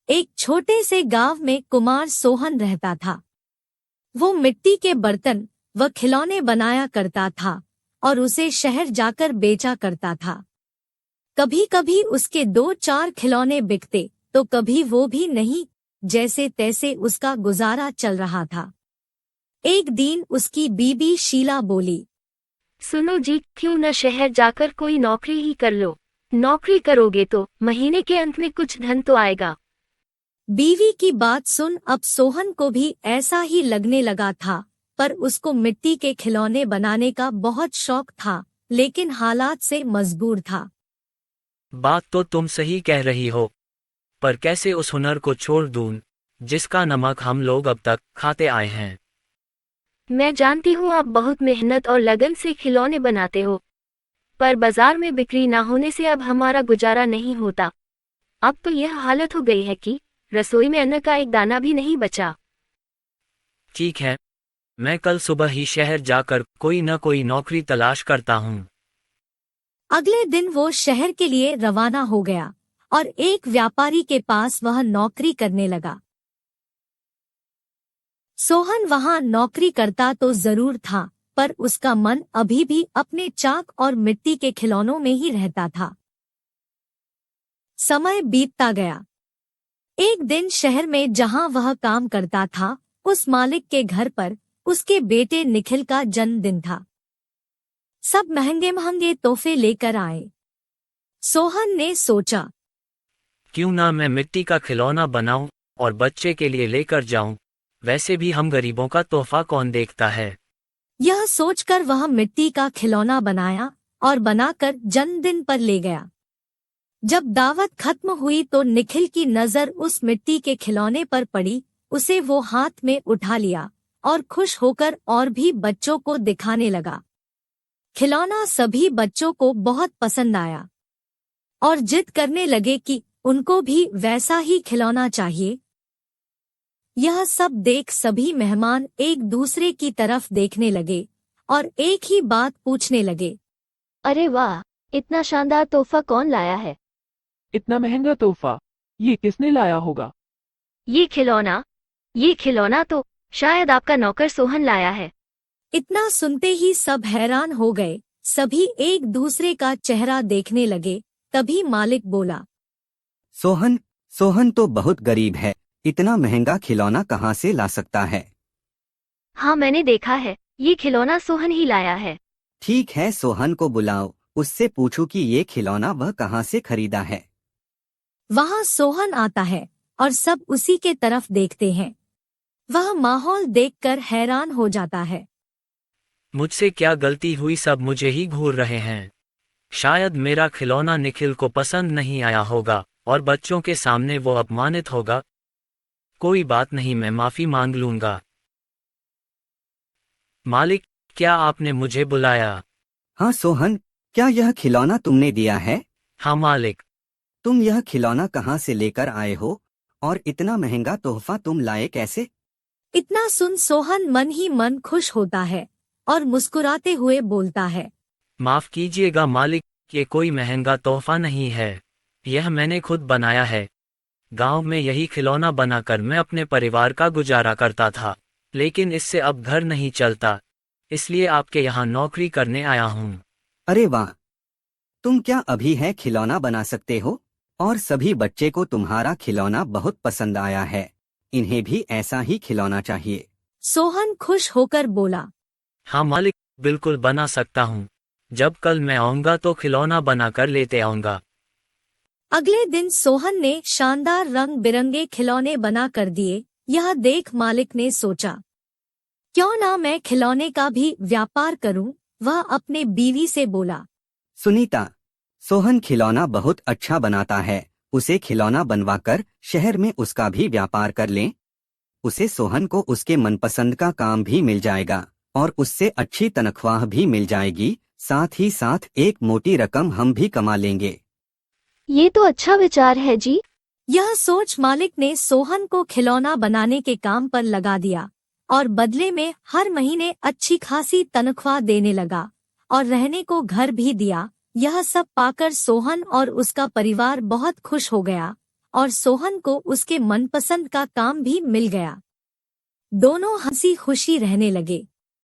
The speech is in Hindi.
एक छोटे से गांव में कुमार सोहन रहता था। वो मिट्टी के बर्तन व खिलौने बनाया करता था और उसे शहर जाकर बेचा करता था। कभी कभी उसके 2-4 खिलौने बिकते तो कभी वो भी नहीं, जैसे तैसे उसका गुजारा चल रहा था। एक दिन उसकी बीबी शीला बोली, सुनो जी, क्यों न शहर जाकर कोई नौकरी ही कर लो। नौकरी करोगे तो महीने के अंत में कुछ धन तो आएगा। बीवी की बात सुन अब सोहन को भी ऐसा ही लगने लगा था, पर उसको मिट्टी के खिलौने बनाने का बहुत शौक था, लेकिन हालात से मजबूर था। बात तो तुम सही कह रही हो, पर कैसे उस हुनर को छोड़ दूं, जिसका नमक हम लोग अब तक खाते आए हैं। मैं जानती हूँ आप बहुत मेहनत और लगन से खिलौने बनाते हो, पर बाजार में बिक्री ना होने से अब हमारा गुजारा नहीं होता। अब तो यह हालत हो गई है कि रसोई में अन्न का एक दाना भी नहीं बचा। ठीक है, मैं कल सुबह ही शहर जाकर कोई न कोई नौकरी तलाश करता हूँ। अगले दिन वो शहर के लिए रवाना हो गया और एक व्यापारी के पास वह नौकरी करने लगा। सोहन वहां नौकरी करता तो जरूर था, पर उसका मन अभी भी अपने चाक और मिट्टी के खिलौनों में ही रहता था। समय बीतता गया। एक दिन शहर में जहां वह काम करता था, उस मालिक के घर पर उसके बेटे निखिल का जन्मदिन था। सब महंगे महंगे तोहफे लेकर आए। सोहन ने सोचा, क्यों ना मैं मिट्टी का खिलौना बनाऊं और बच्चे के लिए लेकर जाऊं, वैसे भी हम गरीबों का तोहफा कौन देखता है। यह सोचकर वह मिट्टी का खिलौना बनाया और बनाकर जन्मदिन पर ले गया। जब दावत खत्म हुई तो निखिल की नजर उस मिट्टी के खिलौने पर पड़ी। उसे वो हाथ में उठा लिया और खुश होकर और भी बच्चों को दिखाने लगा। खिलौना सभी बच्चों को बहुत पसंद आया और जिद करने लगे कि उनको भी वैसा ही खिलौना चाहिए। यह सब देख सभी मेहमान एक दूसरे की तरफ देखने लगे और एक ही बात पूछने लगे, अरे वाह, इतना शानदार तोहफा कौन लाया है? इतना महंगा तोहफा ये किसने लाया होगा? ये खिलौना तो शायद आपका नौकर सोहन लाया है। इतना सुनते ही सब हैरान हो गए। सभी एक दूसरे का चेहरा देखने लगे। तभी मालिक बोला, सोहन तो बहुत गरीब है, इतना महंगा खिलौना कहाँ से ला सकता है? हाँ, मैंने देखा है, ये खिलौना सोहन ही लाया है। ठीक है, सोहन को बुलाओ, उससे पूछो कि ये खिलौना वह कहाँ से खरीदा है। वहाँ सोहन आता है और सब उसी के तरफ देखते हैं। वह माहौल देखकर हैरान हो जाता है। मुझसे क्या गलती हुई, सब मुझे ही घूर रहे हैं। शायद मेरा खिलौना निखिल को पसंद नहीं आया होगा और बच्चों के सामने वो अपमानित होगा। कोई बात नहीं, मैं माफी मांग लूंगा। मालिक, क्या आपने मुझे बुलाया? हाँ सोहन, क्या यह खिलौना तुमने दिया है? हाँ मालिक। तुम यह खिलौना कहाँ से लेकर आए हो और इतना महंगा तोहफा तुम लाए कैसे? इतना सुन सोहन मन ही मन खुश होता है और मुस्कुराते हुए बोलता है, माफ कीजिएगा मालिक, ये कोई महंगा तोहफा नहीं है, यह मैंने खुद बनाया है। गांव में यही खिलौना बनाकर मैं अपने परिवार का गुजारा करता था, लेकिन इससे अब घर नहीं चलता, इसलिए आपके यहाँ नौकरी करने आया हूँ। अरे वाह, तुम क्या अभी है खिलौना बना सकते हो? और सभी बच्चे को तुम्हारा खिलौना बहुत पसंद आया है, इन्हें भी ऐसा ही खिलौना चाहिए। सोहन खुश होकर बोला, हाँ मालिक, बिल्कुल बना सकता हूँ। जब कल मैं आऊँगा तो खिलौना बनाकर लेते आऊँगा। अगले दिन सोहन ने शानदार रंग बिरंगे खिलौने बना कर दिए। यह देख मालिक ने सोचा, क्यों ना मैं खिलौने का भी व्यापार करूं। वह अपने बीवी से बोला, सुनीता, सोहन खिलौना बहुत अच्छा बनाता है, उसे खिलौना बनवाकर शहर में उसका भी व्यापार कर लें। उसे सोहन को उसके मनपसंद का काम भी मिल जाएगा और उससे अच्छी तनख्वाह भी मिल जाएगी, साथ ही साथ एक मोटी रकम हम भी कमा लेंगे। ये तो अच्छा विचार है जी। यह सोच मालिक ने सोहन को खिलौना बनाने के काम पर लगा दिया और बदले में हर महीने अच्छी खासी तनख्वाह देने लगा और रहने को घर भी दिया। यह सब पाकर सोहन और उसका परिवार बहुत खुश हो गया और सोहन को उसके मनपसंद का काम भी मिल गया। दोनों हंसी खुशी रहने लगे।